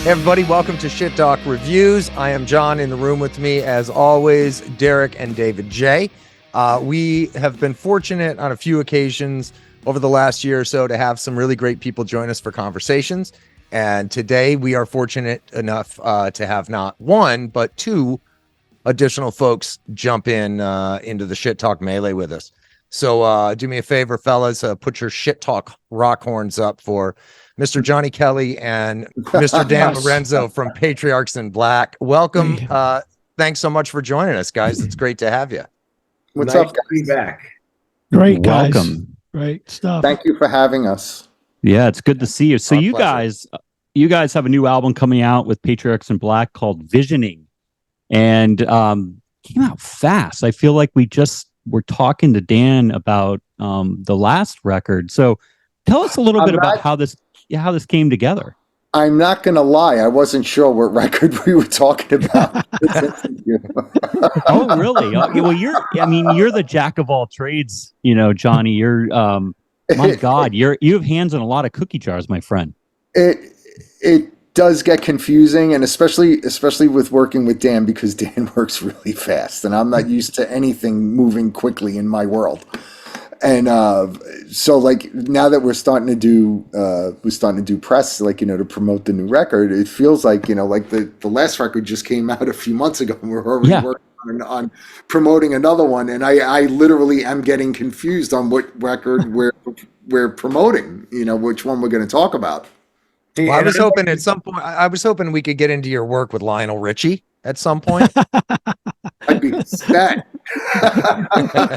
Hey everybody, welcome to Shit Talk Reviews. I am John. In the room with me, as always, Derek and David J. We have been fortunate on a few occasions over the last year or so to have some really great people join us for conversations. And today we are fortunate enough to have not one, but two additional folks jump in into the Shit Talk melee with us. So do me a favor, fellas, put your Shit Talk rock horns up for Mr. Johnny Kelly and Mr. Dan Lorenzo from Patriarchs In Black. Welcome. Thanks so much for joining us, guys. It's great to have you. What's up, guys? Be back. Great, guys. Welcome. Great stuff. Thank you for having us. Yeah, it's good to see you. So Our you pleasure. guys have a new album coming out with Patriarchs In Black called Visioning, and came out fast. I feel like we just were talking to Dan about the last record. So tell us a little bit about how this came together. I'm not going to lie. I wasn't sure what record we were talking about. Oh, really? Well, you're the jack of all trades, Johnny. You're, my God, you have hands in a lot of cookie jars, my friend. It does get confusing, and especially with working with Dan, because Dan works really fast, and I'm not used to anything moving quickly in my world. And so, like, now that we're starting to do press, like, to promote the new record, it feels like, like the last record just came out a few months ago, and we're already working on promoting another one. And I literally am getting confused on what record we're promoting, which one we're going to talk about. Well, I was hoping at some point, I was hoping we could get into your work with Lionel Richie at some point. I'd be sad.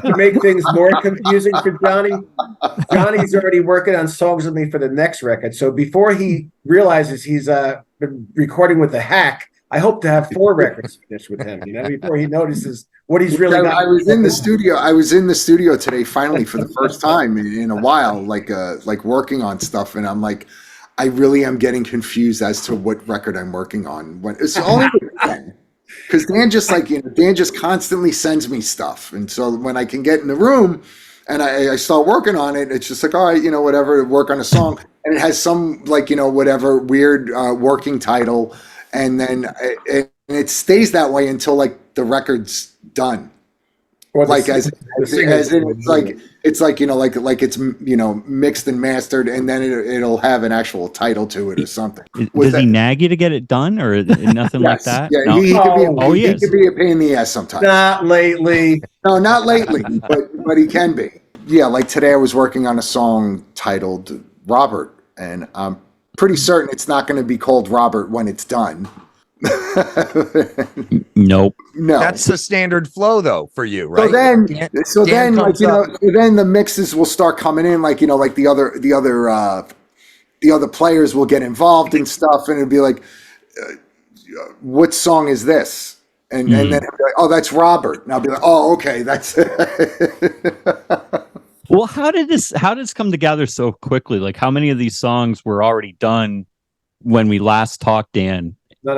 To make things more confusing for Johnny, Johnny's already working on songs with me for the next record. So before he realizes he's been recording with the Hack, I hope to have 4 records finished with him. Before he notices what he's really got. I was in the studio. I was in the studio today, finally, for the first time in a while, like working on stuff, and I'm like, I really am getting confused as to what record I'm working on. When it's only Dan, because Dan just constantly sends me stuff, and so when I can get in the room and I start working on it, it's just like, all right, whatever, work on a song, and it has some whatever weird working title, and then it stays that way until like the record's done. Or like it's mixed and mastered, and then it'll have an actual title to it or something. Does he nag you to get it done, or nothing like that? Yeah, no? he could be a pain in the ass sometimes. Not lately. No, not lately, but he can be. Yeah, like today I was working on a song titled Robert, and I'm pretty certain it's not going to be called Robert when it's done. Nope. No, That's the standard flow though for you, right? So then the mixes will start coming in, like the other players will get involved and stuff, and it'll be like, what song is this? And then it'll be like, oh, that's Robert, and I'll be like, oh, okay, that's. Well, how did this come together so quickly? Like, how many of these songs were already done when we last talked, Dan? None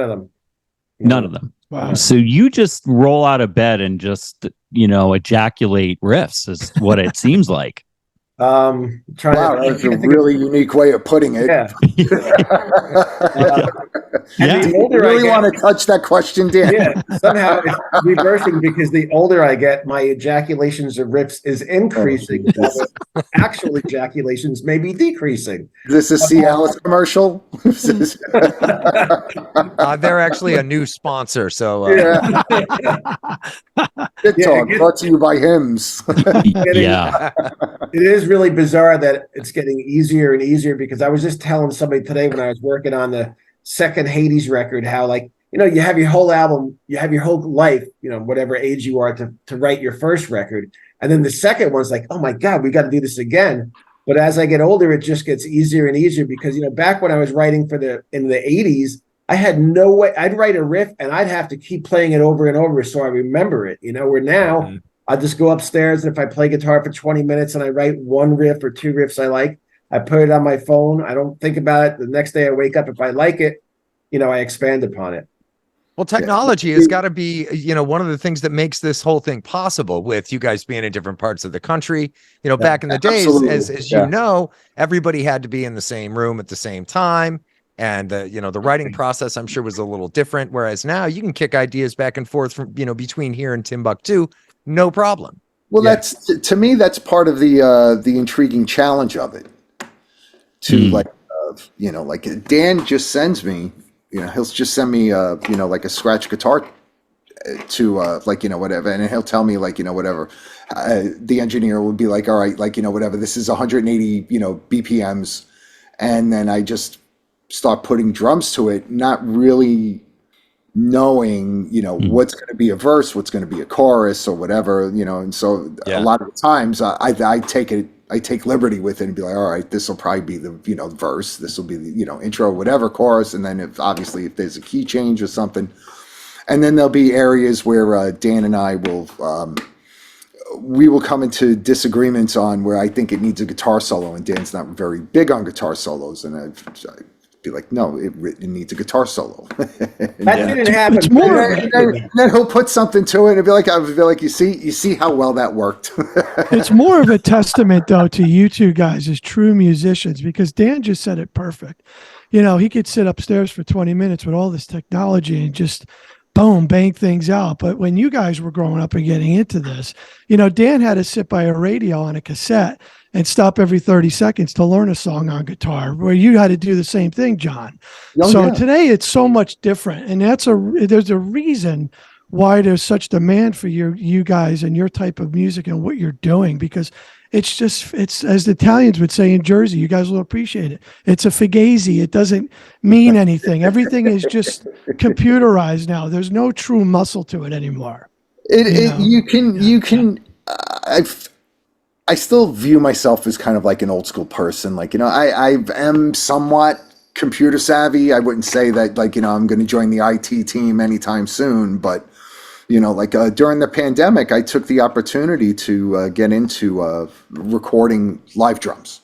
of them. Wow. So you just roll out of bed and just, ejaculate riffs is what it seems like. That's a really unique way of putting it. Yeah. Yeah. Do you really want to touch that question, Dan? Yeah, somehow it's reversing, because the older I get, my ejaculations of riffs is increasing. Actual ejaculations may be decreasing. Is this a Cialis commercial? They're actually a new sponsor, so Yeah. Good talk, brought to you by Hims. Yeah. It is really bizarre that it's getting easier and easier, because I was just telling somebody today when I was working on the second Hades record, how you have your whole album, you have your whole life, whatever age you are to write your first record. And then the second one's like, oh my God, we got to do this again. But as I get older, it just gets easier and easier, because, back when I was writing in the 80s, I had no way. I'd write a riff and I'd have to keep playing it over and over so I remember it, where now I just go upstairs, and if I play guitar for 20 minutes and I write one riff or 2 riffs I like, I put it on my phone. I don't think about it. The next day I wake up, if I like it, I expand upon it. Well, technology has got to be, one of the things that makes this whole thing possible, with you guys being in different parts of the country. Back in the days, as everybody had to be in the same room at the same time. And the writing process, I'm sure, was a little different. Whereas now you can kick ideas back and forth from, between here and Timbuktu, no problem. Well, that's to me, that's part of the intriguing challenge of it. Like Dan just sends me, he'll just send me, like a scratch guitar to whatever, and he'll tell me whatever. The engineer would be like, all right, whatever. This is 180 BPMs, and then I just start putting drums to it, not really knowing what's going to be a verse, what's going to be a chorus, or whatever, and so a lot of the times I take liberty with it and be like, all right, this will probably be the verse, this will be the intro, whatever, chorus, and then if there's a key change or something, and then there'll be areas where Dan and I will we will come into disagreements on where I think it needs a guitar solo, and Dan's not very big on guitar solos, and I'd be like, no, it needs a guitar solo. That didn't happen. It's more, and then he'll put something to it, and I'll be like, you see how well that worked. it's more of a testament, though, to you two guys as true musicians, because Dan just said it perfect. He could sit upstairs for 20 minutes with all this technology and just boom, bang things out. But when you guys were growing up and getting into this, Dan had to sit by a radio on a cassette and stop every 30 seconds to learn a song on guitar, where you had to do the same thing, John. Today it's so much different. And there's a reason why there's such demand for you guys and your type of music and what you're doing, because it's as the Italians would say in Jersey, you guys will appreciate it. It's a fugazi. It doesn't mean anything. Everything is just computerized now. There's no true muscle to it anymore. I still view myself as kind of like an old school person. I am somewhat computer savvy. I wouldn't say that I'm going to join the IT team anytime soon, but during the pandemic, I took the opportunity to get into recording live drums.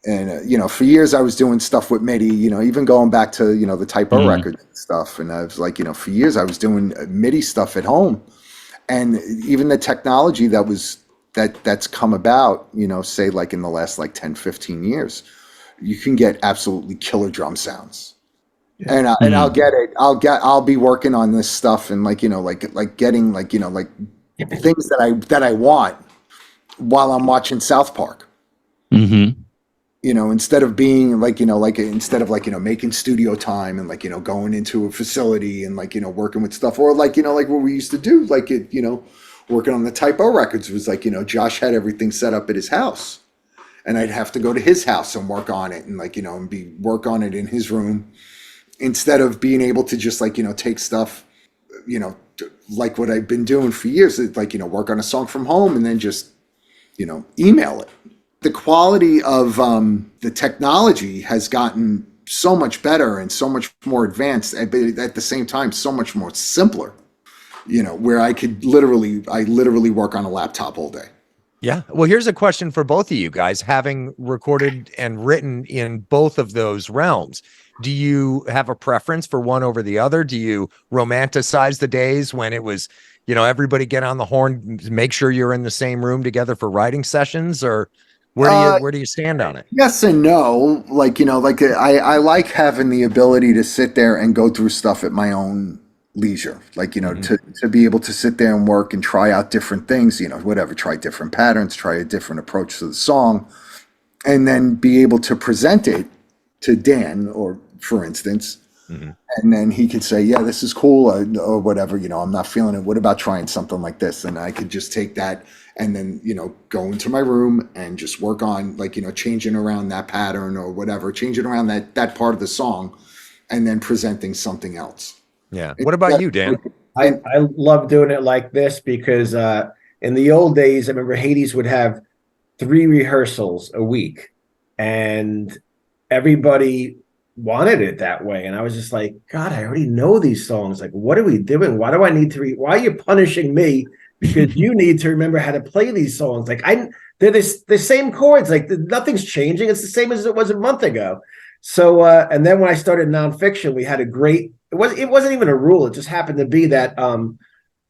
And, for years I was doing stuff with MIDI, even going back to, the typo records and stuff. And I was for years I was doing MIDI stuff at home. And even the technology that's come about, say in the last 10, 15 years, you can get absolutely killer drum sounds. And I'll get it. I'll be working on this stuff and getting things that I want while I'm watching South Park. Mm-hmm. Instead of being instead of making studio time and going into a facility and working with stuff, or what we used to do, working on the typo records was Josh had everything set up at his house, and I'd have to go to his house and work on it and work on it in his room, instead of being able to just take stuff, like what I've been doing for years, work on a song from home and then just, email it. The quality of the technology has gotten so much better and so much more advanced, but at the same time, so much more simpler, where I literally work on a laptop all day. Yeah. Well, here's a question for both of you guys, having recorded and written in both of those realms. Do you have a preference for one over the other? Do you romanticize the days when it was, everybody get on the horn, make sure you're in the same room together for writing sessions, or where do you stand on it? Yes and no. I like having the ability to sit there and go through stuff at my own leisure, to be able to sit there and work and try out different things, try different patterns, try a different approach to the song, and then be able to present it to Dan, or for instance, and then he could say, yeah, this is cool, or whatever, I'm not feeling it. What about trying something like this? And I could just take that and then, go into my room and just work on changing around that pattern or whatever, changing around that part of the song, and then presenting something else. Yeah. What about you, Dan? I love doing it like this because in the old days, I remember Hades would have 3 rehearsals a week, and everybody wanted it that way. And I was just like, God, I already know these songs. What are we doing? Why do I need to why are you punishing me? Because you need to remember how to play these songs. They're the same chords. Nothing's changing. It's the same as it was a month ago. So, and then when I started nonfiction, we had it wasn't even a rule. It just happened to be that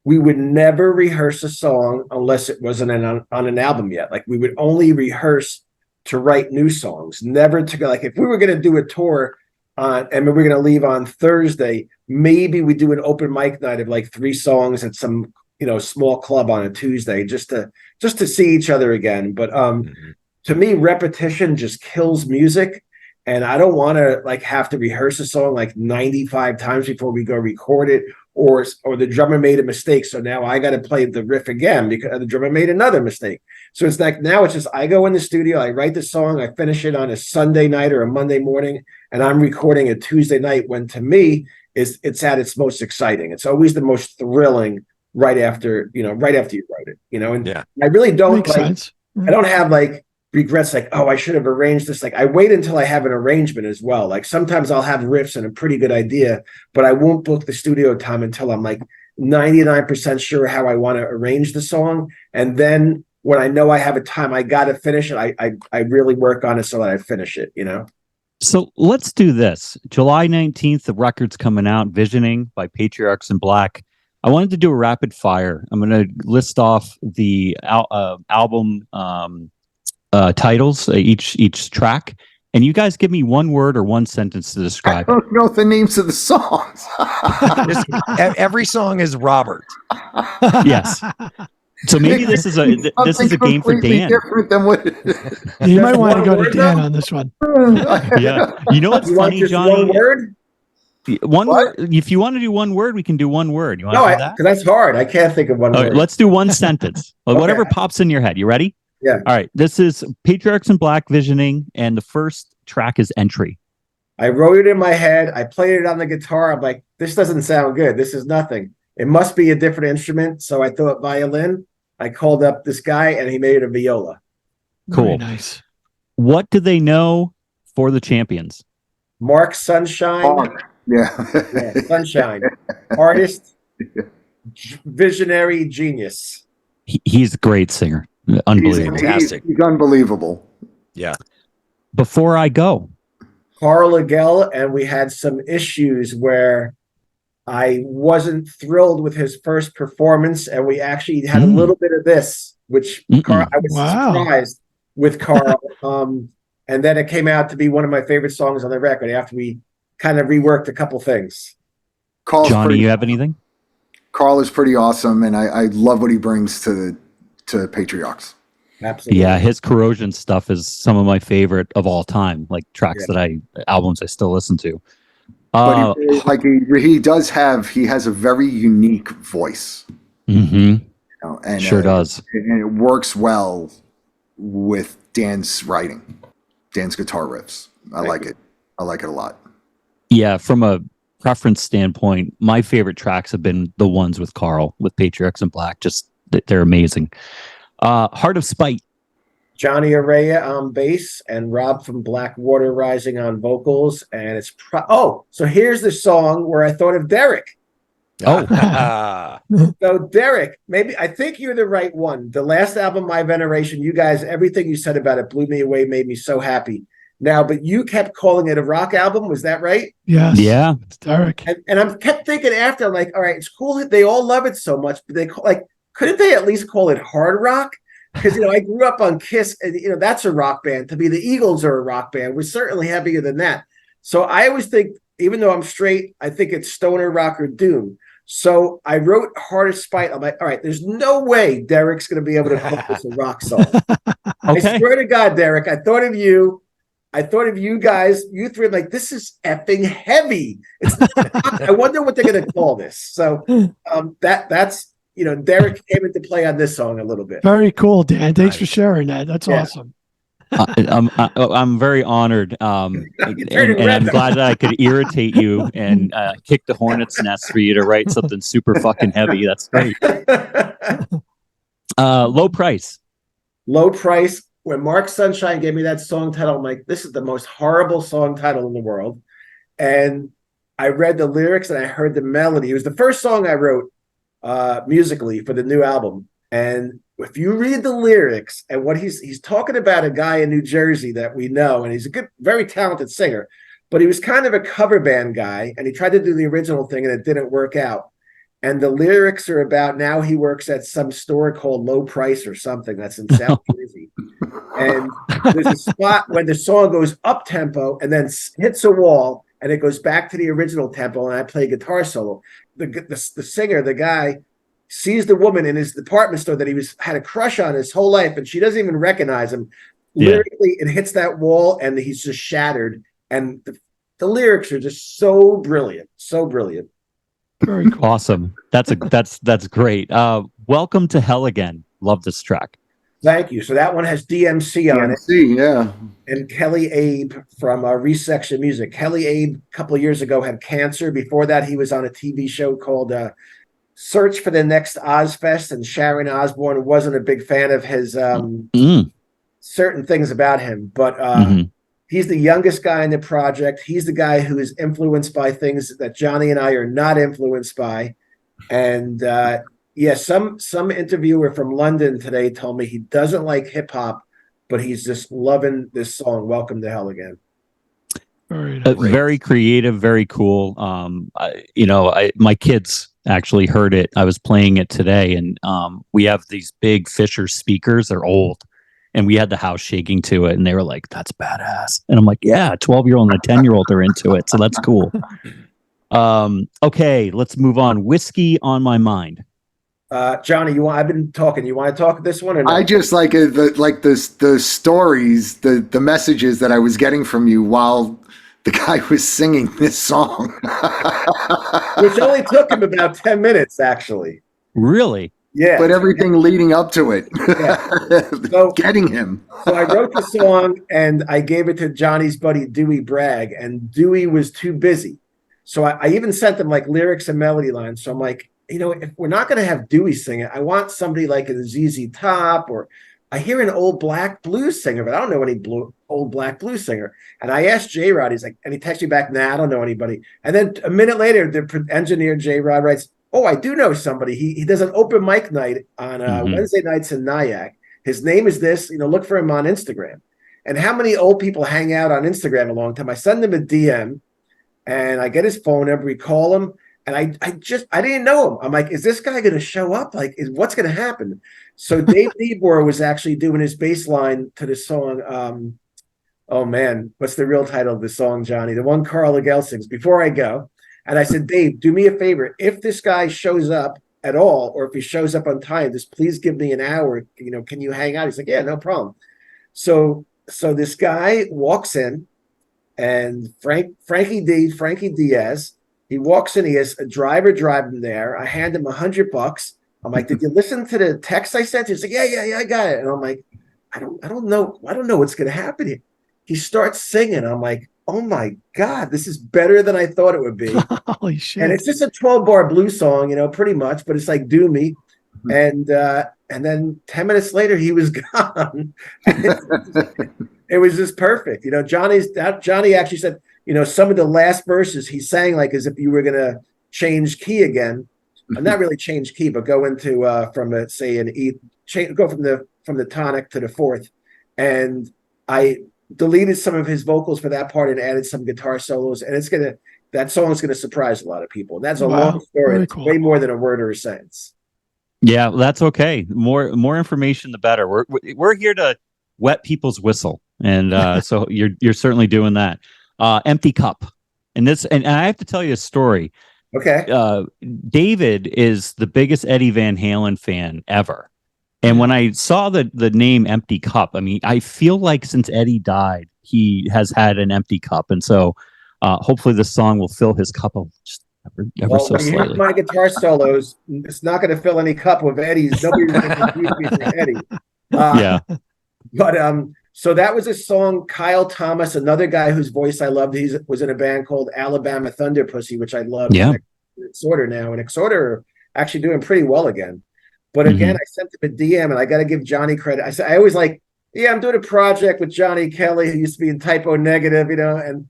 we would never rehearse a song unless it wasn't on an album yet. We would only rehearse to write new songs, never to go. If we were going to do a tour and we're going to leave on Thursday. Maybe we do an open mic night of like 3 songs at some, small club on a Tuesday, just to see each other again. But to me, repetition just kills music. And I don't want to like have to rehearse a song like 95 times before we go record it, or the drummer made a mistake, so now I got to play the riff again because the drummer made another mistake. So it's like now it's just I go in the studio, I write the song, I finish it on a Sunday night or a Monday morning, and I'm recording a Tuesday night. When to me it's at its most exciting. It's always the most thrilling right after you write it. And I really don't Makes sense. I don't have like regrets like, oh, I should have arranged this. Like I wait until I have an arrangement as well. Like sometimes I'll have riffs and a pretty good idea, but I won't book the studio time until I'm like 99% sure how I want to arrange the song. And then when I know I have a time, I got to finish it. I really work on it so that I finish it, So let's do this. July 19th, the record's coming out, Visioning by Patriarchs in Black. I wanted to do a rapid fire. I'm going to list off the album titles, each track, and you guys give me one word or one sentence to describe. I don't know the names of the songs. Every song is Robert. Yes. So maybe this is a game for Dan. Different than what You might want to go to Dan on this one. Yeah. You know what's funny, Johnny? One word? One word. If you want to do one word, we can do one word. You want to do that? Because that's hard. I can't think of one word. Right, let's do one sentence. Whatever pops in your head. You ready? Yeah. All right. This is Patriarchs in Black, Visioning, and the first track is Entry. I wrote it in my head. I played it on the guitar. I'm like, this doesn't sound good. This is nothing. It must be a different instrument. So I thought violin. I called up this guy and he made it a viola. Cool. Very nice. What do they know for the champions? Mark Sunshine. Yeah. Sunshine. Artist. Visionary genius. He's a great singer. Unbelievable. Fantastic. He's unbelievable. Yeah. Before I Go. Carl Legel, and we had some issues where I wasn't thrilled with his first performance, and we actually had a little bit of this, which Carl, I was surprised with Carl. And then it came out to be one of my favorite songs on the record after we kind of reworked a couple things. Johnny, you have anything? Carl is pretty awesome, and I love what he brings to Patriarchs. Absolutely. Yeah, his Corrosion stuff is some of my favorite of all time, like tracks albums I still listen to. But he has a very unique voice. Mm-hmm. And sure does. And it works well with Dan's writing, Dan's guitar riffs. I like it a lot. Yeah, from a preference standpoint, my favorite tracks have been the ones with Carl, with Patriarchs in Black. Just they're amazing. Heart of Spite. Johnny Araya on bass and Rob from Blackwater Rising on vocals. And it's so here's the song where I thought of Derek. So Derek, maybe I think you're the right one. The last album, My Veneration, you guys, everything you said about it blew me away, made me so happy. Now, but you kept calling it a rock album, was that right? Yes. Yeah. It's Derek. And I kept thinking after, I'm like, all right, it's cool. They all love it so much, but couldn't they at least call it hard rock? Because, I grew up on Kiss, and, that's a rock band. To me, the Eagles are a rock band. We're certainly heavier than that. So I always think, even though I'm straight, I think it's stoner rock or doom. So I wrote Heart of Spite. I'm like, all right, there's no way Derek's going to be able to call this a rock song. I swear to God, Derek, I thought of you. I thought of you guys, you three, like, this is effing heavy. I wonder what they're going to call this. So that's, Derek came into play on this song a little bit. Very cool, Dan. Thanks for sharing that. That's awesome. I'm very honored, and I'm glad that I could irritate you and kick the hornet's nest for you to write something super fucking heavy. That's great. Low Price. Low Price. When Mark Sunshine gave me that song title, I'm like, this is the most horrible song title in the world. And I read the lyrics and I heard the melody. It was the first song I wrote musically for the new album. And if you read the lyrics and what he's talking about, a guy in New Jersey that we know, and he's a good, very talented singer, but he was kind of a cover band guy, and he tried to do the original thing and it didn't work out. And the lyrics are about now he works at some store called Low Price or something that's in South Jersey. And there's a spot when the song goes up tempo and then hits a wall, and it goes back to the original tempo, and I play guitar solo. The singer, the guy, sees the woman in his department store that he had a crush on his whole life, and she doesn't even recognize him. Yeah. Lyrically, it hits that wall, and he's just shattered. And the lyrics are just so brilliant, so brilliant. Very cool. Awesome. That's great. Welcome to Hell Again. Love this track. Thank you. So that one has DMC on it. DMC, yeah. And Kelly Abe from Resection Music. Kelly Abe, a couple of years ago, had cancer. Before that, he was on a TV show called Search for the Next Ozfest, and Sharon Osbourne wasn't a big fan of his certain things about him. But he's the youngest guy in the project. He's the guy who is influenced by things that Johnny and I are not influenced by. And some interviewer from London today told me he doesn't like hip hop, but he's just loving this song, Welcome to Hell Again. Very creative, very cool. My kids actually heard it. I was playing it today, and we have these big Fisher speakers. They're old, and we had the house shaking to it, and they were like, "That's badass." And I'm like, "Yeah, 12-year-old and a 10-year-old are into it, so that's cool." Okay, let's move on. Whiskey on My Mind. Johnny, I've been talking. You want to talk this one? Or no? I just like the stories, the messages that I was getting from you while the guy was singing this song, which only took him about 10 minutes, actually. Really? Yeah. But everything leading up to it, so, getting him. So I wrote the song and I gave it to Johnny's buddy Dewey Bragg, and Dewey was too busy. So I even sent him like lyrics and melody lines. So I'm like, if we're not going to have Dewey sing it, I want somebody like a ZZ Top, or I hear an old black blues singer, but I don't know any old black blues singer. And I asked J-Rod, he's like, and he texted me back, nah, I don't know anybody. And then a minute later, the engineer J-Rod writes, oh, I do know somebody. He does an open mic night on Wednesday nights in Nyack. His name is this, look for him on Instagram. And how many old people hang out on Instagram a long time? I send him a DM and I get his phone number, we call him. And I didn't know him. I'm like, is this guy going to show up? Like, what's going to happen? So Dave Debor was actually doing his bass line to the song. Oh man, what's the real title of the song, Johnny? The one Carl Legel sings, Before I Go. And I said, Dave, do me a favor. If this guy shows up at all, or if he shows up on time, just please give me an hour. Can you hang out? He's like, yeah, no problem. So this guy walks in, and Frankie Diaz. He walks in. He has a driver drive him there. I hand him $100. I'm like, did you listen to the text I sent? He's like, yeah, I got it. And I'm like, I don't know what's going to happen here. He starts singing. I'm like, oh my God, this is better than I thought it would be. Holy shit! And it's just a 12-bar blues song, pretty much, but it's like Do Me. And then 10 minutes later, he was gone. It was just perfect. Johnny actually said, some of the last verses he sang like as if you were going to change key again. Not really change key, but go into go from the tonic to the fourth. And I deleted some of his vocals for that part and added some guitar solos. And that song is going to surprise a lot of people. And that's a long story. It's way more than a word or a sentence. Yeah, that's okay. More information, the better. We're here to wet people's whistle, and so you're certainly doing that. Empty Cup, and I have to tell you a story. Okay. David is the biggest Eddie Van Halen fan ever, and when I saw the name Empty Cup, I mean, I feel like since Eddie died, he has had an empty cup, and so hopefully this song will fill his cup of just ever so when you slightly. hear my guitar solos, it's not going to fill any cup with Eddie's. Nobody's going to confuse me with Eddie. Yeah. But so that was a song. Kyle Thomas, another guy whose voice I loved, he was in a band called Alabama Thunder Pussy, which I love. Yeah. Exhorter now, and Exhorter are actually doing pretty well again. But again, I sent him a DM, and I got to give Johnny credit. I said, I always I'm doing a project with Johnny Kelly, who used to be in Typo Negative, and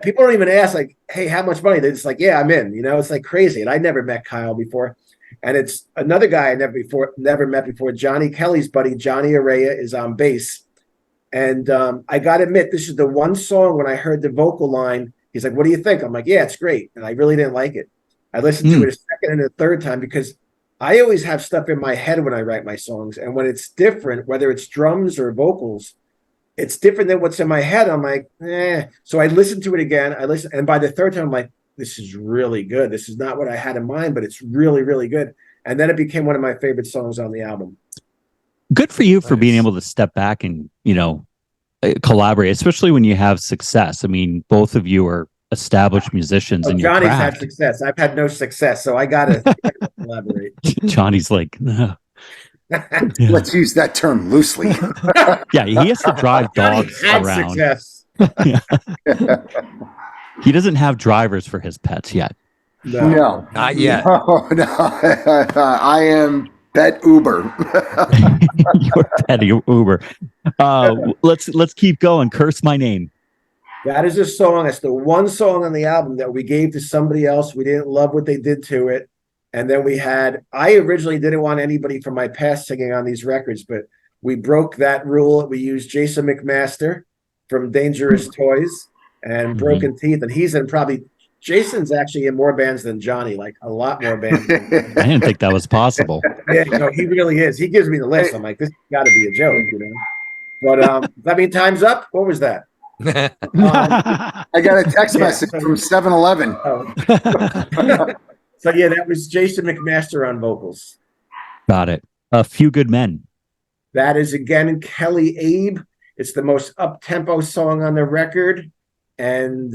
people don't even ask like, hey, how much money? They're just like, yeah, I'm in. It's like crazy. And I never met Kyle before. And it's another guy I never met before. Johnny Kelly's buddy, Johnny Araya, is on bass. And I got to admit, this is the one song when I heard the vocal line, he's like, what do you think? I'm like, yeah, it's great. And I really didn't like it. I listened to it a second and a third time because I always have stuff in my head when I write my songs. And when it's different, whether it's drums or vocals, it's different than what's in my head. I'm like, eh. So I listened to it again. And by the third time, I'm like, this is really good. This is not what I had in mind, but it's really, really good. And then it became one of my favorite songs on the album. Good for you for being able to step back and, collaborate, especially when you have success. I mean, both of you are established musicians in your Johnny's craft. had success. I've had no success, so I gotta collaborate. Johnny's like, yeah. Let's use that term loosely. Yeah, he has to drive dogs Johnny had around. success. He doesn't have drivers for his pets yet. No, Not yet. No. I am pet Uber. You're petty Uber. Let's keep going. Curse My Name. That is a song. That's the one song on the album that we gave to somebody else. We didn't love what they did to it. And then I originally didn't want anybody from my past singing on these records, but we broke that rule. We used Jason McMaster from Dangerous Toys and Broken Teeth. And Jason's actually in more bands than Johnny, like a lot more bands. I didn't think that was possible. Yeah, no, he really is. He gives me the list. I'm like, this has got to be a joke, But I mean, time's up. What was that? I got a text message from 7-Eleven. So yeah, that was Jason McMaster on vocals. Got it. A Few Good Men. That is again Kelly Abe. It's the most up-tempo song on the record. And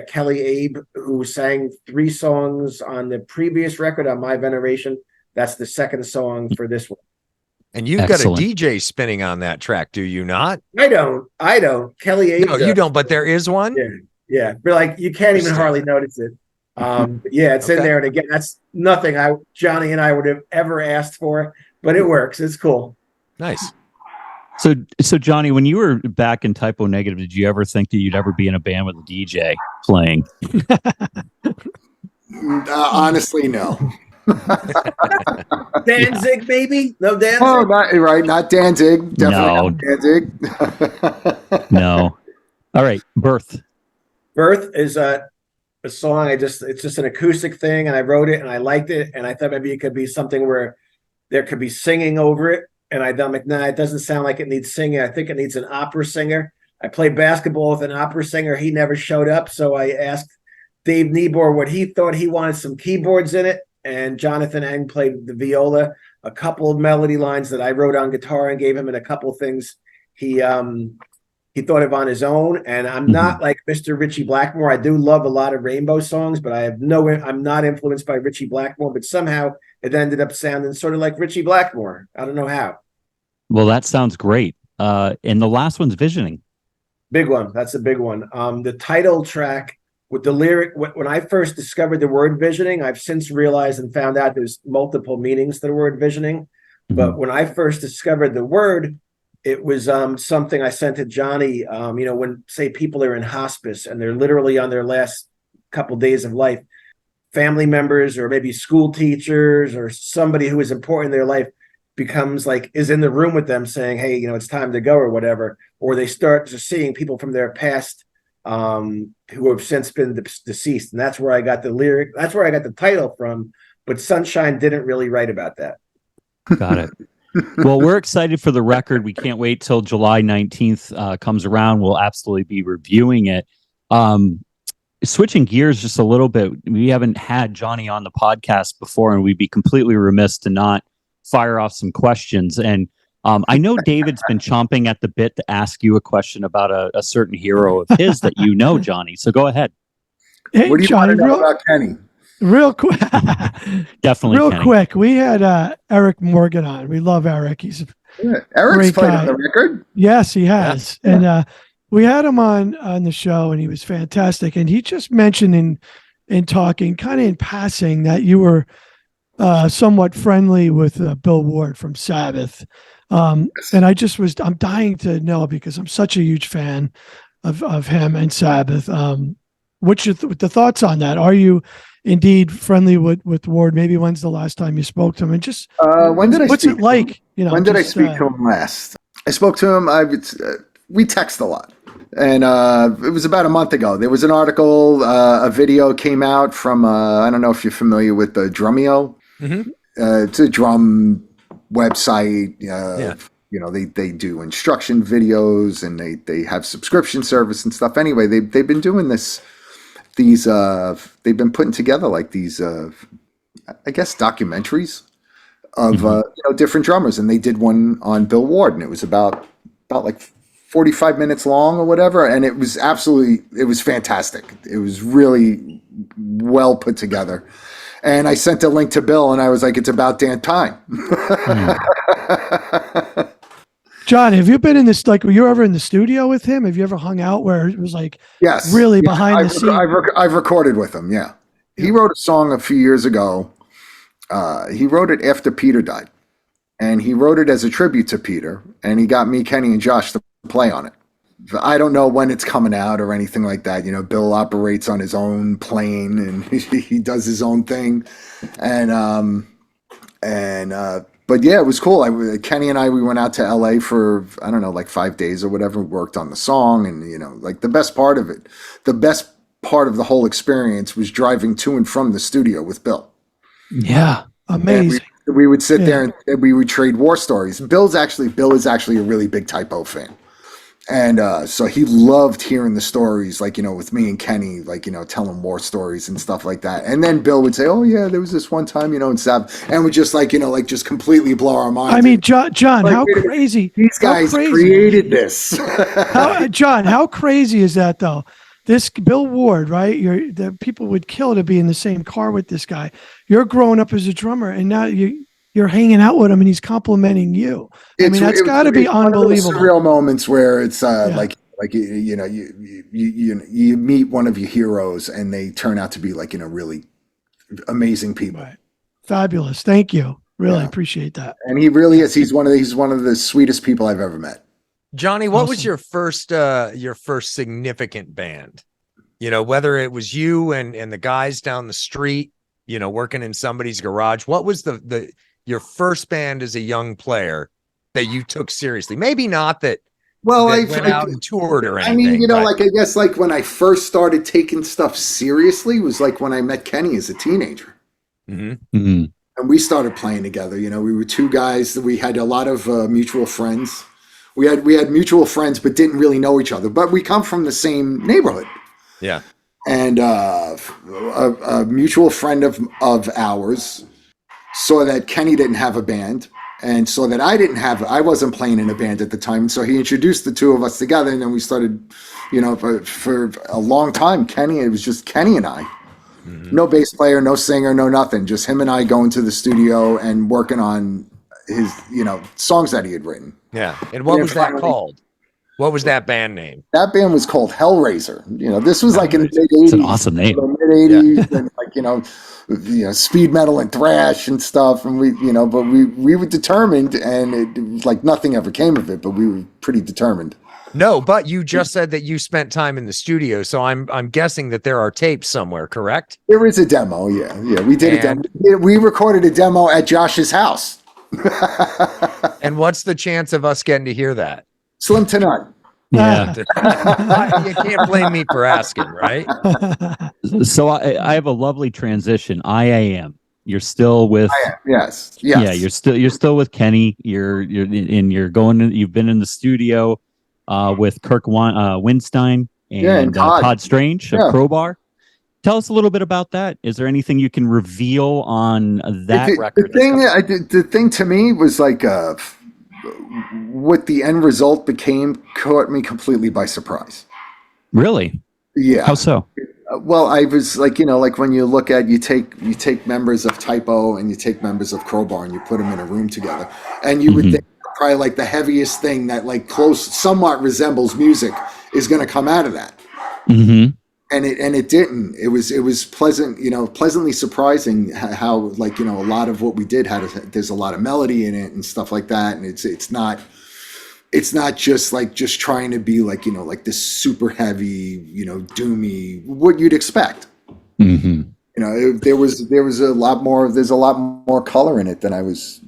Kelly Abe, who sang 3 songs on the previous record on My Veneration. That's the second song for this one. And you've Excellent. got a DJ spinning on that track, do you not? I don't. Kelly Abe. No, you don't, but there is one? Yeah. But like you can't even hardly notice it. It's in there. And again, that's nothing Johnny and I would have ever asked for, but it works. It's cool. Nice. So Johnny, when you were back in Typo Negative, did you ever think that you'd ever be in a band with a DJ playing? Honestly, no. Danzig, maybe? No Danzig? Oh, not Danzig. Definitely not Danzig. No. All right, Birth. Birth is a song. It's just an acoustic thing, and I wrote it and I liked it, and I thought maybe it could be something where there could be singing over it. And I'm like, nah, it doesn't sound like it needs singing. I think it needs an opera singer. I played basketball with an opera singer. He never showed up. So I asked Dave Niebuhr what he thought. He wanted some keyboards in it. And Jonathan Eng played the viola, a couple of melody lines that I wrote on guitar and gave him, and a couple of things he thought of on his own. And I'm not like Mr. Ritchie Blackmore. I do love a lot of Rainbow songs, but I'm not influenced by Ritchie Blackmore, but somehow it ended up sounding sort of like Ritchie Blackmore. I don't know how. Well, that sounds great. And the last one's Visioning. Big one. That's a big one. The title track with the lyric, when I first discovered the word visioning, I've since realized and found out there's multiple meanings to the word visioning. But when I first discovered the word, it was something I sent to Johnny. When, say, people are in hospice and they're literally on their last couple days of life, family members or maybe school teachers or somebody who is important in their life is in the room with them saying, hey, it's time to go or whatever. Or they start just seeing people from their past who have since been deceased. And that's where I got the lyric. That's where I got the title from. But Sunshine didn't really write about that. Got it. Well, we're excited for the record. We can't wait till July 19th comes around. We'll absolutely be reviewing it. Switching gears just a little bit, we haven't had Johnny on the podcast before, and we'd be completely remiss to not fire off some questions. And I know David's been chomping at the bit to ask you a question about a certain hero of his that Johnny. So go ahead. Hey, What do you Johnny, want to know about Kenny? real quick. Definitely. Real Kenny. quick. We had Eric Morgan on. We love Eric. He's Eric's great played guy. on the record. Yes, he has. Yeah. And we had him on the show, and he was fantastic. And he just mentioned in talking, kind of in passing, that you were somewhat friendly with Bill Ward from Sabbath. And I'm dying to know, because I'm such a huge fan of him and Sabbath. What's the thoughts on that? Are you indeed friendly with Ward? Maybe when's the last time you spoke to him? And just what's it like? When did I speak to him last? I spoke to him. We text a lot, and it was about a month ago. There was an article, a video came out from I don't know if you're familiar with the Drumeo. Mm-hmm. It's a drum website. they do instruction videos, and they have subscription service and stuff. Anyway, they've been doing they've been putting together like these I guess documentaries of different drummers, and they did one on Bill Ward, and it was about like 45 minutes long or whatever, and it was fantastic. It was really well put together. And I sent a link to Bill, and I was like, it's about damn time. John, have you been in this, like, were you ever in the studio with him? Have you ever hung out where it was like, yes, really behind the scenes? I've recorded with him. Yeah. He wrote a song a few years ago. He wrote it after Peter died, and he wrote it as a tribute to Peter, and he got me, Kenny, and Josh to play on it. I don't know when it's coming out or anything like that. Bill operates on his own plane, and he does his own thing. But yeah, it was cool. Kenny and we went out to LA for, I don't know, like 5 days or whatever, worked on the song. And, like the best part of the whole experience was driving to and from the studio with Bill. Yeah. Amazing. We would sit there and we would trade war stories. Bill is actually a really big Typo fan. And so he loved hearing the stories, like, with me and Kenny, like, telling war stories and stuff like that. And then Bill would say, oh, yeah, there was this one time, and stuff. And would just just completely blow our minds. I mean, John, how crazy. These guys created this. John, how crazy is that, though? This Bill Ward, right? The people would kill to be in the same car with this guy. You're growing up as a drummer, and now you're hanging out with him, and he's complimenting you. I mean, that's got to be unbelievable. Surreal moments where it's like you meet one of your heroes, and they turn out to be like really amazing people. Right. Fabulous. Thank you. Really appreciate that. And he really is. He's one of the sweetest people I've ever met. Johnny, what was your first significant band? Whether it was you and the guys down the street, working in somebody's garage. What was your first band as a young player that you took seriously? Maybe not that. Well, I went out and toured or anything. I mean, I guess like when I first started taking stuff seriously was like when I met Kenny as a teenager. Mm-hmm. Mm-hmm. And we started playing together. We were two guys that we had a lot of mutual friends. We had mutual friends, but didn't really know each other. But we come from the same neighborhood. Yeah. And a mutual friend of ours saw that Kenny didn't have a band, and saw that I wasn't playing in a band at the time. So he introduced the two of us together, and then we started, for a long time, it was just Kenny and I. Mm-hmm. No bass player, no singer, no nothing. Just him and I going to the studio and working on his, songs that he had written. Yeah. And what was that called? What was that band name? That band was called Hellraiser. This was like in the mid-'80s. It's an awesome name. Mid-'80s, and like, speed metal and thrash and stuff. And but we were determined, and it was like nothing ever came of it, but we were pretty determined. No, but you just said that you spent time in the studio, so I'm guessing that there are tapes somewhere, correct? There is a demo, yeah. We did a demo. We recorded a demo at Josh's house. And what's the chance of us getting to hear that? Slim to none. Yeah. You can't blame me for asking, right? So I have a lovely transition. I am. You're still with. Yes. Yeah. You're still with Kenny. You've been in the studio with Kirk Winstein and Todd Strange of Crowbar. Tell us a little bit about that. Is there anything you can reveal on that record? The thing to me was like what the end result became caught me completely by surprise. Really? Yeah. How so? Well, I was like, like when you look at you take members of Typo and you take members of Crowbar and you put them in a room together, and you would think probably like the heaviest thing that like somewhat resembles music is going to come out of that. Mm-hmm. And it didn't. It was pleasant, pleasantly surprising how like, a lot of what we did there's a lot of melody in it and stuff like that. And it's not just trying to be like, like this super heavy, doomy, what you'd expect. Mm-hmm. There was a lot more color in it than I was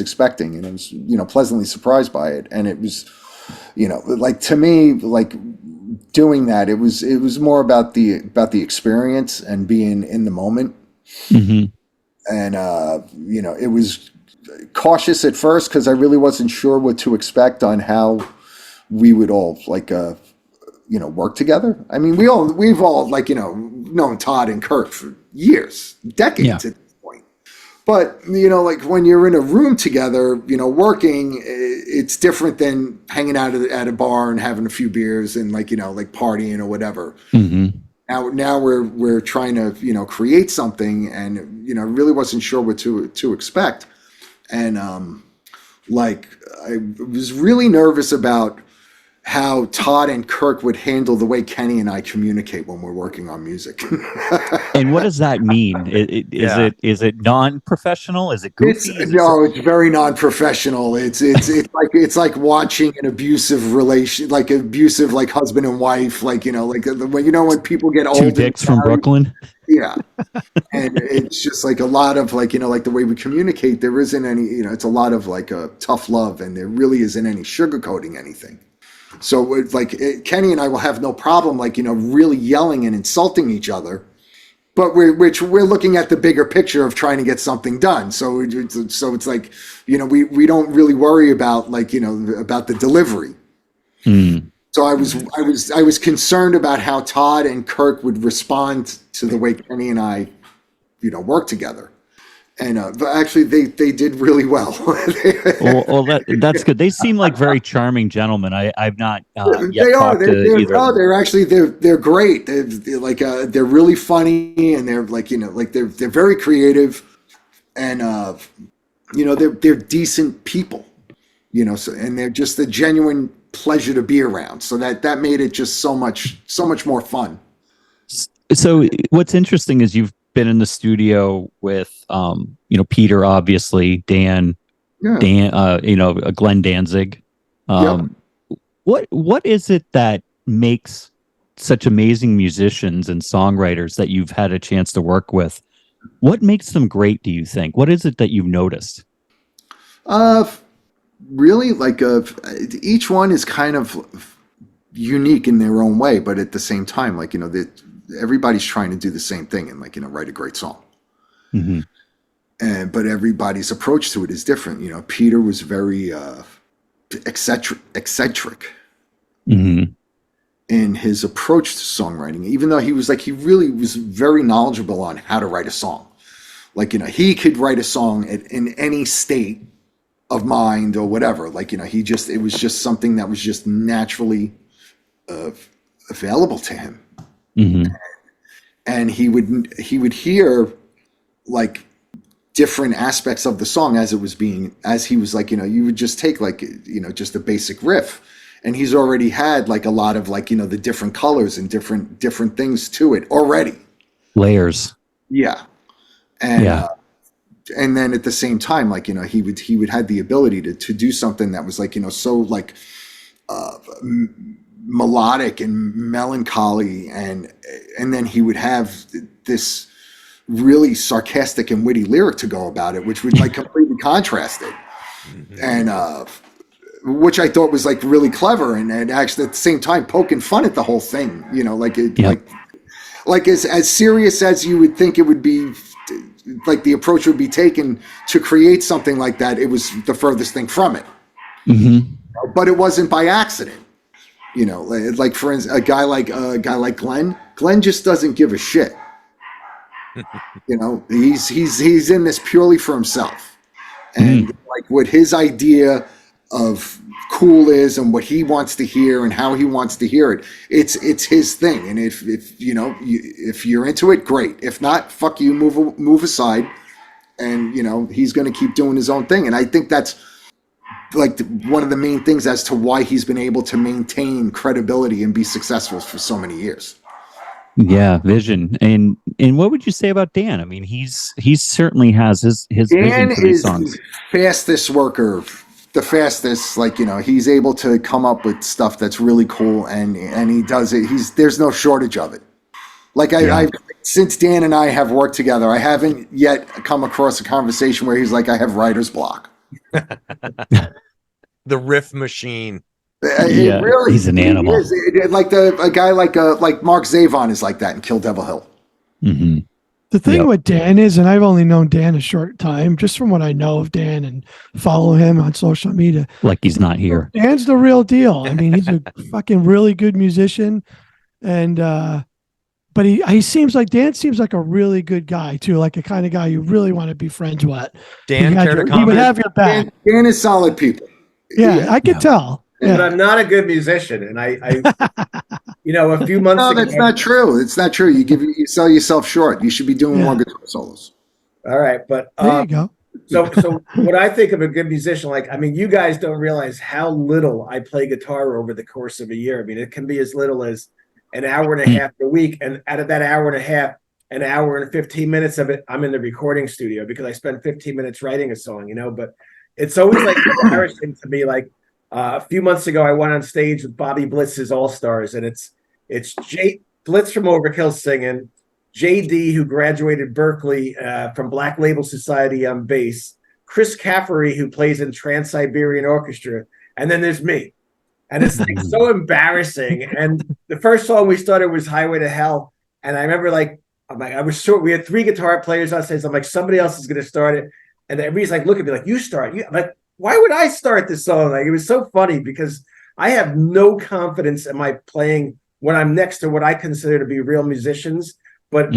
expecting. And I was, pleasantly surprised by it. And it was, like to me, like, doing that, it was more about the experience and being in the moment. Mm-hmm. And it was cautious at first because I really wasn't sure what to expect on how we would all work together. I mean, we've all known Todd and Kirk for years, decades at this point. But when you're in a room together, working, it's different than hanging out at a bar and having a few beers and partying or whatever. Mm-hmm. Now we're trying to create something, and really wasn't sure what to expect, and I was really nervous about how Todd and Kirk would handle the way Kenny and I communicate when we're working on music. And what does that mean? Is it non-professional? Is it goofy? It's very non-professional. It's like watching an abusive relation, like abusive, like husband and wife, when people get old. Two dicks from Brooklyn. Yeah. And it's just like a lot of the way we communicate, there isn't any, it's a lot of tough love, and there really isn't any sugarcoating anything. So Kenny and I will have no problem, really yelling and insulting each other, but we're looking at the bigger picture of trying to get something done. So it's we don't really worry about about the delivery. Mm. So I was concerned about how Todd and Kirk would respond to the way Kenny and I, work together. And but actually, they did really well. well, that's good. They seem like very charming gentlemen. I've not yet they are. talked to either. No, they're great. They're really funny, and they're they're very creative, and they're decent people. And they're just a genuine pleasure to be around. So that made it just so much more fun. So what's interesting is you've been in the studio with Peter, obviously, Dan, Glenn Danzig. What is it that makes such amazing musicians and songwriters that you've had a chance to work with? What makes them great, do you think? What is it that you've noticed? Really, each one is kind of unique in their own way, but at the same time, everybody's trying to do the same thing and write a great song. Mm-hmm. But everybody's approach to it is different. Peter was very eccentric mm-hmm. in his approach to songwriting, even though he really was very knowledgeable on how to write a song. He could write a song in any state of mind or whatever. It was just something that was just naturally available to him. Mm-hmm. And he would hear different aspects of the song as he was you would just take just a basic riff, and he's already had a lot of the different colors and different things to it already. Layers. Yeah. And and then at the same time, he would have the ability to do something that was so melodic and melancholy, and then he would have this really sarcastic and witty lyric to go about it, which would completely contrast it. Mm-hmm. And which I thought was really clever, and actually at the same time poking fun at the whole thing, as serious as you would think it would be, the approach would be taken to create something like that. It was the furthest thing from it. Mm-hmm. But it wasn't by accident. For instance, a guy like Glenn just doesn't give a shit. He's in this purely for himself, and what his idea of cool is, and what he wants to hear, and how he wants to hear it. It's his thing, and if you're into it, great. If not, fuck you, move aside, and he's going to keep doing his own thing. And I think that's one of the main things as to why he's been able to maintain credibility and be successful for so many years. Yeah, vision. And what would you say about Dan? I mean, he certainly has his Dan vision for these is songs. the fastest worker, the fastest. He's able to come up with stuff that's really cool, and he does it. There's no shortage of it. I've since Dan and I have worked together, I haven't yet come across a conversation where he's like, I have writer's block. The riff machine. Really, he's an animal. A guy like Mark Zavon is like that in Kill Devil Hill. Mm-hmm. The thing Yep. with Dan is, and I've only known Dan a short time, just from what I know of Dan and follow him on social media. Like he's not here. Dan's the real deal. I mean, he's a fucking really good musician, and but he seems like Dan seems like a really good guy too, like a kind of guy you really want to be friends with. Dan, care to He would comment? have your back. Dan is solid people. Yeah, I could tell. But Yeah. I'm not a good musician, and I a few months No, ago. that's not true. It's not true. You sell yourself short. You should be doing more guitar solos. All right, but There you go. So what I think of a good musician, like, I mean, you guys don't realize how little I play guitar over the course of a year. I mean, it can be as little as an hour and a half a week, and out of that hour and a half, an hour and 15 minutes of it, I'm in the recording studio because I spend 15 minutes writing a song, but it's always like embarrassing to me. Like a few months ago, I went on stage with Bobby Blitz's All Stars, and it's Jay Blitz from Overkill singing, JD, who graduated Berkeley from Black Label Society on bass, Chris Caffery, who plays in Trans-Siberian Orchestra, and then there's me. And it's like so embarrassing. And the first song we started was Highway to Hell. And I remember I was short. We had 3 guitar players on stage. I'm like, somebody else is going to start it. And everybody's like, look at me like, you start. I'm like, why would I start this song? Like, it was so funny because I have no confidence in my playing when I'm next to what I consider to be real musicians. But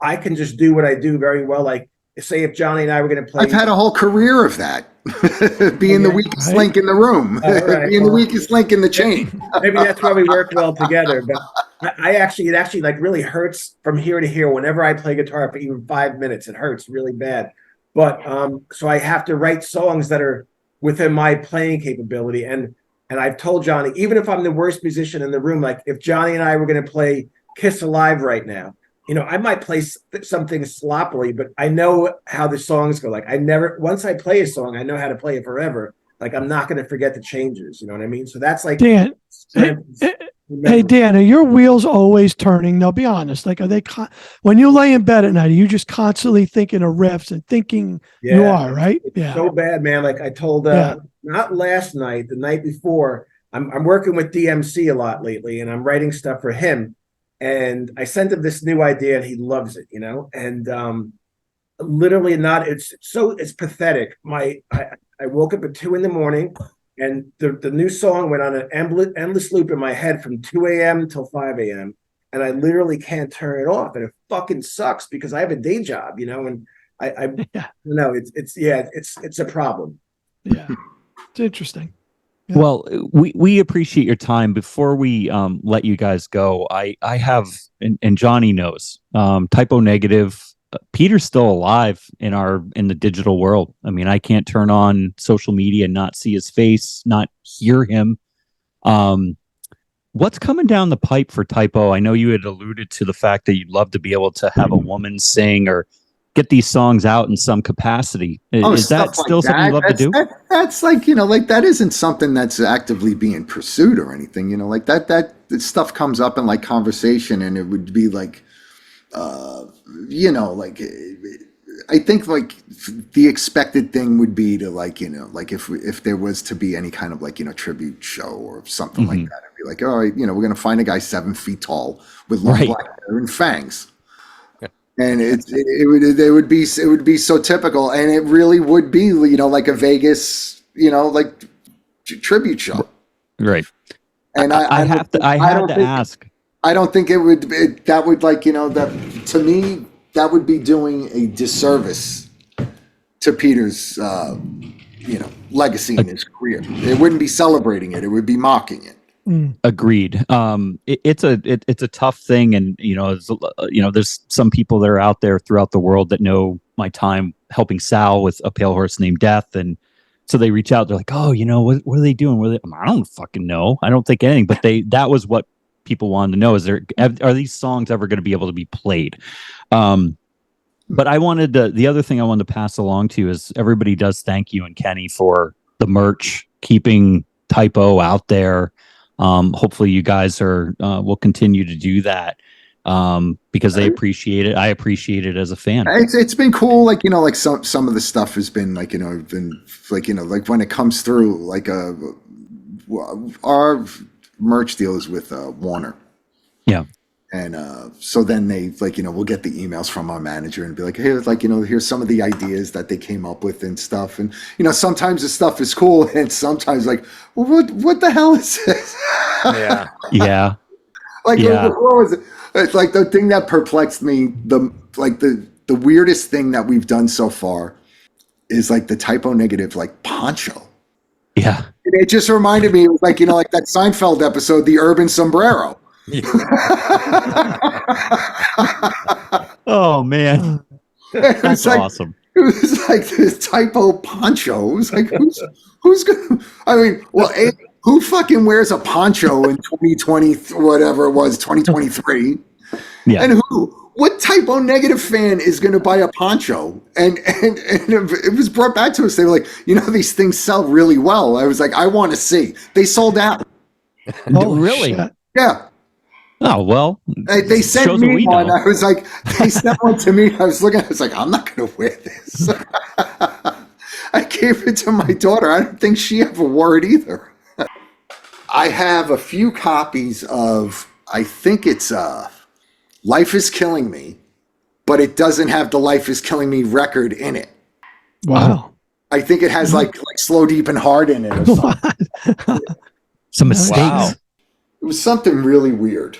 I can just do what I do very well. Like, say if Johnny and I were going to play. I've had a whole career of that. Being the weakest link in the room. Being the weakest link in the chain. Maybe that's why we work well together. But it actually like really hurts from here to here whenever I play guitar for even 5 minutes. It hurts really bad. But so I have to write songs that are within my playing capability. And I've told Johnny, even if I'm the worst musician in the room, like if Johnny and I were going to play Kiss Alive right now, I might play something sloppily, but I know how the songs go. Like once I play a song, I know how to play it forever. Like I'm not going to forget the changes. You know what I mean? So that's like Dan. Hey Dan, are your wheels always turning? No, be honest. Like, are they when you lay in bed at night? Are you just constantly thinking of riffs and thinking you are right? Yeah, so bad, man. Like I told, not last night, the night before. I'm working with DMC a lot lately, and I'm writing stuff for him. And I sent him this new idea, and he loves it, And literally, it's pathetic. I woke up at 2 a.m. and the new song went on an endless loop in my head from 2 a.m. till 5 a.m. And I literally can't turn it off, and it fucking sucks because I have a day job, And it's a problem. Yeah, it's interesting. Yeah. Well, we appreciate your time. Before we let you guys go, I have, and Johnny knows, typo negative. Peter's still alive in the digital world. I mean, I can't turn on social media and not see his face, not hear him. What's coming down the pipe for Typo? I know you had alluded to the fact that you'd love to be able to have a woman sing or get these songs out in some capacity. Is that still something you love to do? That's like, that isn't something that's actively being pursued or anything, like that stuff comes up in like conversation, and it would be like, like I think like the expected thing would be to like, like if there was to be any kind of like, tribute show or something like that, it'd be like, all right, we're going to find a guy 7 feet tall with long black hair and fangs. And it would be so typical, and it really would be, like a Vegas, like tribute show. Right. And I had to ask. I don't think that would like, that to me, that would be doing a disservice to Peter's, legacy in his career. It wouldn't be celebrating it. It would be mocking it. Agreed. It's a tough thing, and there's some people that are out there throughout the world that know my time helping Sal with A Pale Horse Named Death, and so they reach out. They're like, "Oh, what are they doing? I don't fucking know. I don't think anything." But that was what people wanted to know: are these songs ever going to be able to be played? But I wanted the other thing I wanted to pass along to you is everybody does thank you and Kenny for the merch, keeping Typo out there. Hopefully you guys will continue to do that because they appreciate it. I appreciate it as a fan. It's been cool. Like, like some of the stuff has been like, been like, like when it comes through, like, our merch deal is with Warner. Yeah. And so then they we'll get the emails from our manager and be like, hey, here's some of the ideas that they came up with and stuff. And, sometimes the stuff is cool and sometimes well, what the hell is this? Yeah. Yeah. What was it? It's like the thing that perplexed me, the weirdest thing that we've done so far is the typo negative, poncho. Yeah. And it just reminded me, it was like that Seinfeld episode, The Urban Sombrero. Oh man, that's awesome. It was like this typo poncho. It was like, who's gonna? I mean, well, who fucking wears a poncho in 2020, whatever it was, 2023? Yeah. And what typo negative fan is going to buy a poncho? And it was brought back to us. They were like, these things sell really well. I was like, I want to see. They sold out. Really? Shit. Yeah. Oh, well, they sent me one. I was like, they sent one to me. I was looking, I was like, I'm not going to wear this. I gave it to my daughter. I don't think she ever wore it either. I have a few copies of, I think it's Life is Killing Me, but it doesn't have the Life is Killing Me record in it. Wow. I think it has like Slow, Deep, and Hard in it or something. Some mistakes. Wow. It was something really weird.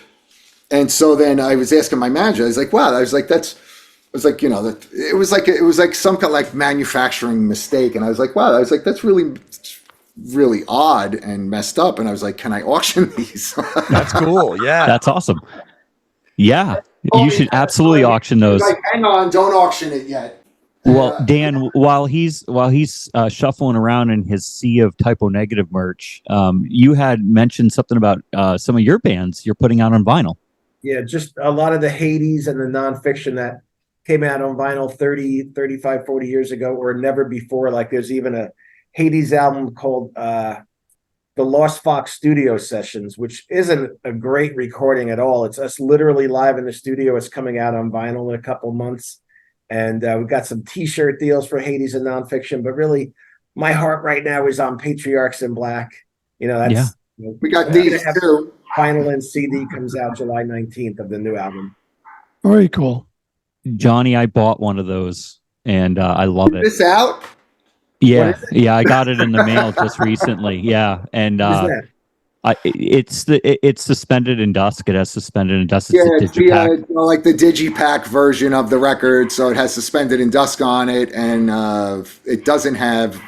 And so then I was asking my manager, I was like, wow, it was like some kind of like manufacturing mistake. And I was like, wow, that's really, really odd and messed up. And I was like, can I auction these? That's cool. Yeah. That's awesome. Yeah. You should absolutely auction those. Like, hang on, don't auction it yet. Well, Dan, while he's shuffling around in his sea of typo negative merch, you had mentioned something about some of your bands you're putting out on vinyl. Yeah, just a lot of the Hades and the nonfiction that came out on vinyl 30, 35, 40 years ago or never before. Like there's even a Hades album called The Lost Fox Studio Sessions, which isn't a great recording at all. It's us literally live in the studio. It's coming out on vinyl in a couple months. And we've got some T-shirt deals for Hades and nonfiction. But really, my heart right now is on Patriarchs in Black. That's we got these too. Vinyl and CD comes out July 19th of the new album. Very cool. Johnny, I bought one of those and I love it. This out? Yeah. I got it in the mail just recently. Yeah. And it's suspended in dusk. It has suspended in dusk. It's a digipack. Like the digipack version of the record. So it has suspended in dusk on it. And it doesn't have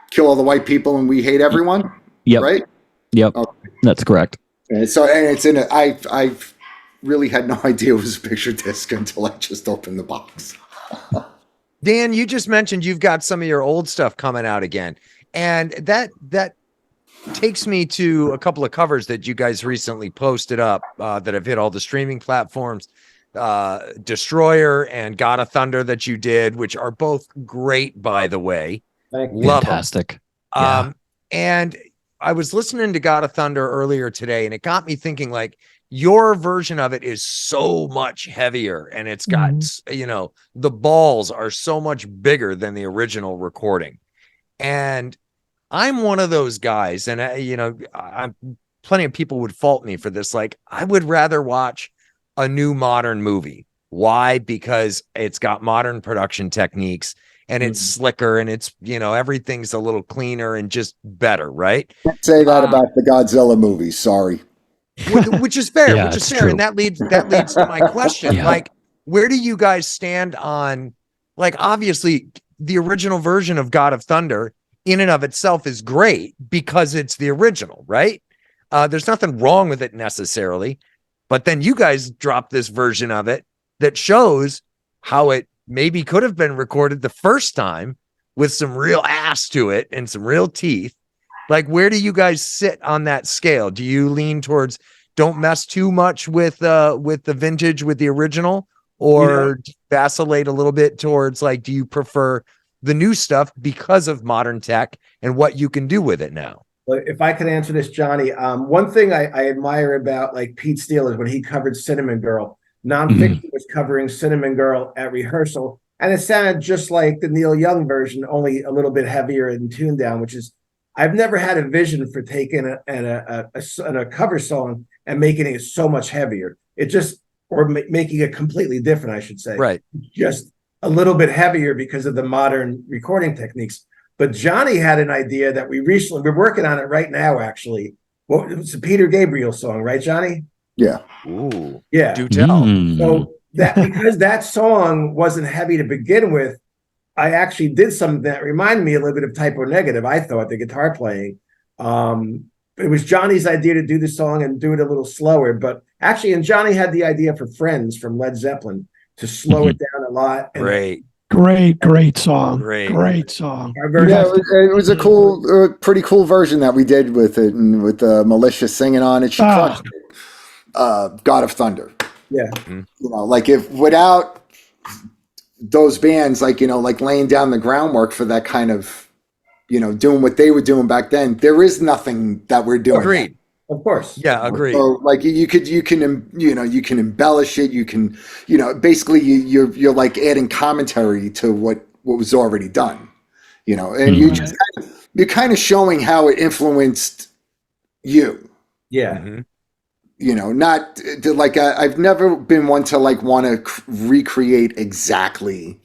Kill All the White People and We Hate Everyone. Yep. Right? Yep. Okay. That's correct. And it's in I've really had no idea it was a picture disc until I just opened the box. Dan, you just mentioned you've got some of your old stuff coming out again. And that takes me to a couple of covers that you guys recently posted up that have hit all the streaming platforms. Destroyer and God of Thunder that you did, which are both great, by the way. Love Fantastic. And I was listening to God of Thunder earlier today, and it got me thinking, like, your version of it is so much heavier, and it's got, the balls are so much bigger than the original recording. And I'm one of those guys, and I'm plenty of people would fault me for this. Like, I would rather watch a new modern movie. Why? Because it's got modern production techniques and it's slicker and it's, everything's a little cleaner and just better. Right. Can't say that about the Godzilla movies. Sorry. Which is fair, Yeah, which is fair. true. And that leads to my question. Yeah. Like, where do you guys stand on, like, obviously the original version of God of Thunder in and of itself is great because it's the original, right? There's nothing wrong with it necessarily, but then you guys dropped this version of it that shows how it maybe could have been recorded the first time with some real ass to it and some real teeth. Like, where do you guys sit on that scale? Do you lean towards don't mess too much with the vintage, with the original, or vacillate a little bit towards, like, do you prefer the new stuff because of modern tech and what you can do with it now? Well, if I could answer this, Johnny, one thing I admire about like Pete Steele is when he covered Cinnamon Girl. Nonfiction was covering Cinnamon Girl at rehearsal, and it sounded just like the Neil Young version, only a little bit heavier and tuned down. Which is, I've never had a vision for taking a cover song and making it so much heavier. It just, or making it completely different, I should say. Right. Just a little bit heavier because of the modern recording techniques. But Johnny had an idea that we're working on it right now, actually. Well, it's a Peter Gabriel song, right, Johnny? Yeah. Ooh. Yeah. Do tell. So that, because that song wasn't heavy to begin with, I actually did something that reminded me a little bit of Typo Negative, I thought, the guitar playing. It was Johnny's idea to do the song and do it a little slower. But actually, and Johnny had the idea for Friends from Led Zeppelin to slow it down a lot. And Great song. Great. Great song. Yeah, it was a cool, pretty cool version that we did with it, and with Militia singing on it. She crushed it. God of Thunder. Yeah. You know, like if without those bands, like, you know, like laying down the groundwork for that kind of, you know, doing what they were doing back then, there is nothing that we're doing. Agreed. Of course. Yeah, agreed. So like you can embellish it. You can, you know, basically you're like adding commentary to what was already done, you know, and you're kind of showing how it influenced you. Yeah. Mm-hmm. You know, not like I've never been one to like want to recreate exactly,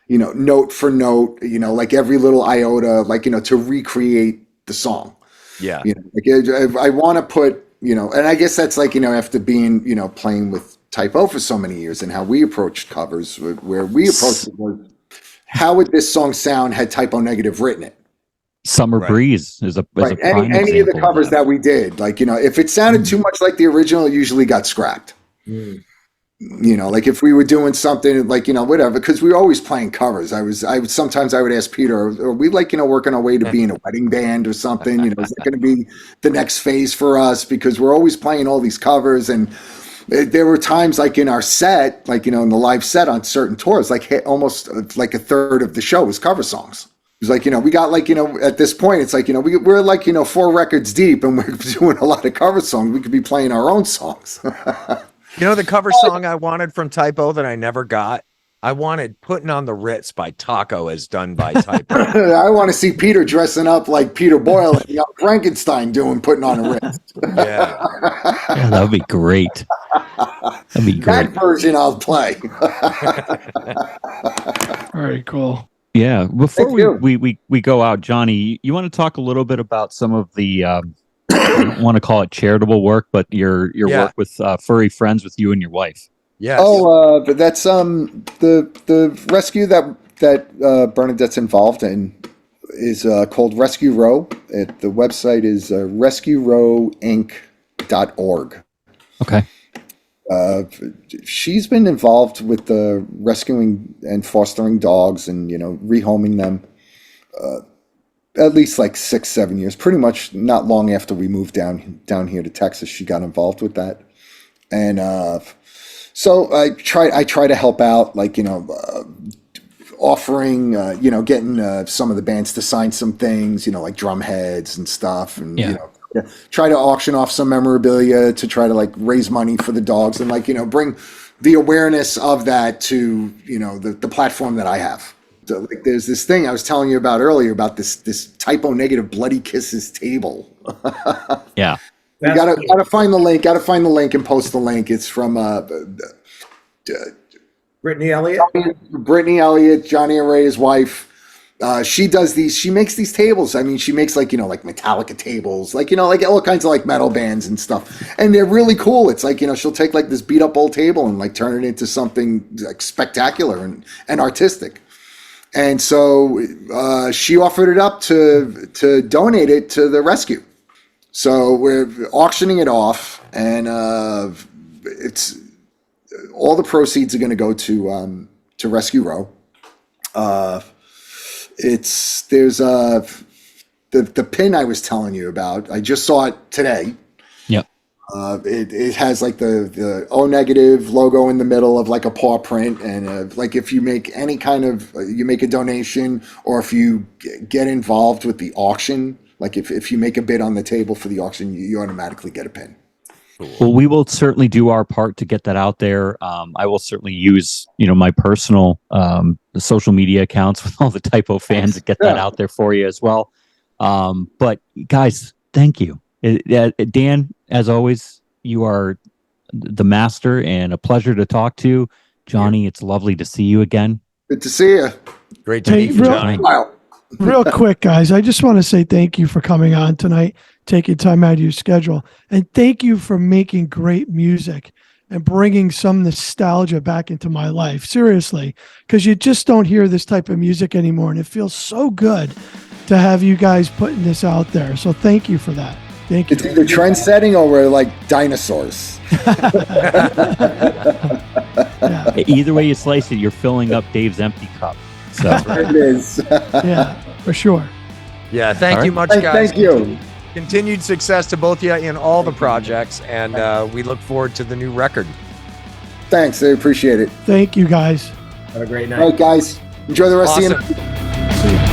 you know, note for note, you know, like every little iota, like, you know, to recreate the song. Yeah. You know, like I want to put, you know, and I guess that's like, you know, after being, you know, playing with Typo for so many years and how we approached covers, where we approached it was, how would this song sound had Typo Negative written it? Summer Breeze is a prime any of the example covers that we did, like, you know, if it sounded too much like the original, it usually got scrapped. You know, like if we were doing something like, you know, whatever, because we were always playing covers. Sometimes I would ask Peter, are we like, you know, working our way to being a wedding band or something? You know, is that going to be the next phase for us? Because we're always playing all these covers. And there were times like in our set, like, you know, in the live set on certain tours, like almost like a third of the show was cover songs. It was like, you know, we got like, you know, at this point, it's like, you know, we're like, you know, 4 records deep and we're doing a lot of cover songs. We could be playing our own songs. You know the cover song I wanted from Typo that I never got? I wanted Putting on the Ritz by Taco as done by Typo. I want to see Peter dressing up like Peter Boyle and Young Frankenstein doing Putting on a Ritz. Yeah. Yeah, that would be great. That'd be great. That version I'll play. Very cool. Yeah. Before Thank we go out, Johnny, you want to talk a little bit about some of the I don't want to call it charitable work, but your work with furry friends with you and your wife. Yes. Oh, but that's the rescue that Bernadette's involved in is called Rescue Row. The website is rescuerowinc.org. Okay. She's been involved with the rescuing and fostering dogs and, you know, rehoming them at least like 6-7 years, pretty much not long after we moved down here to Texas. She got involved with that. And so I try to help out, like, you know, offering, you know, getting some of the bands to sign some things, you know, like drum heads and stuff, and you know, try to auction off some memorabilia to try to like raise money for the dogs and, like, you know, bring the awareness of that to, you know, the platform that I have. So, like, there's this thing I was telling you about earlier about this Typo Negative Bloody Kisses table. Yeah. You gotta find the link. Gotta find the link and post the link. It's from Brittany Elliott. Brittany Elliott, Johnny and Ray's wife. She does these. She makes these tables. I mean, she makes, like, you know, like Metallica tables, like, you know, like all kinds of like metal bands and stuff. And they're really cool. It's like, you know, she'll take like this beat up old table and like turn it into something like spectacular and artistic. And so she offered it up to donate it to the rescue. So we're auctioning it off, and it's all the proceeds are going to go to Rescue Row. There's the pin I was telling you about. I just saw it today. Yep. It has like the O negative logo in the middle of like a paw print, and like if you make any kind of you make a donation, or if you get involved with the auction, like if you make a bid on the table for the auction, you automatically get a pin. Well, we will certainly do our part to get that out there. I will certainly use, you know, my personal the social media accounts with all the Typo fans to get that out there for you as well. But guys, thank you. Dan, as always, You are the master and a pleasure to talk to. Johnny, it's lovely to see you again. Good to see you. Great to meet you, Johnny. Wow. Real quick, guys, I just want to say thank you for coming on tonight, taking time out of your schedule, and thank you for making great music and bringing some nostalgia back into my life. Seriously, because you just don't hear this type of music anymore, and it feels so good to have you guys putting this out there. So thank you for that. Thank you. It's either trend setting or we're like dinosaurs. Yeah. Either way you slice it, you're filling up Dave's empty cup. So It is. Yeah, for sure. Yeah, thank you much, guys. Thank you. Continued success to both of you in all the projects, and we look forward to the new record. Thanks. I appreciate it. Thank you, guys. Have a great night. All right, guys. Enjoy the rest of Awesome. your night. See you.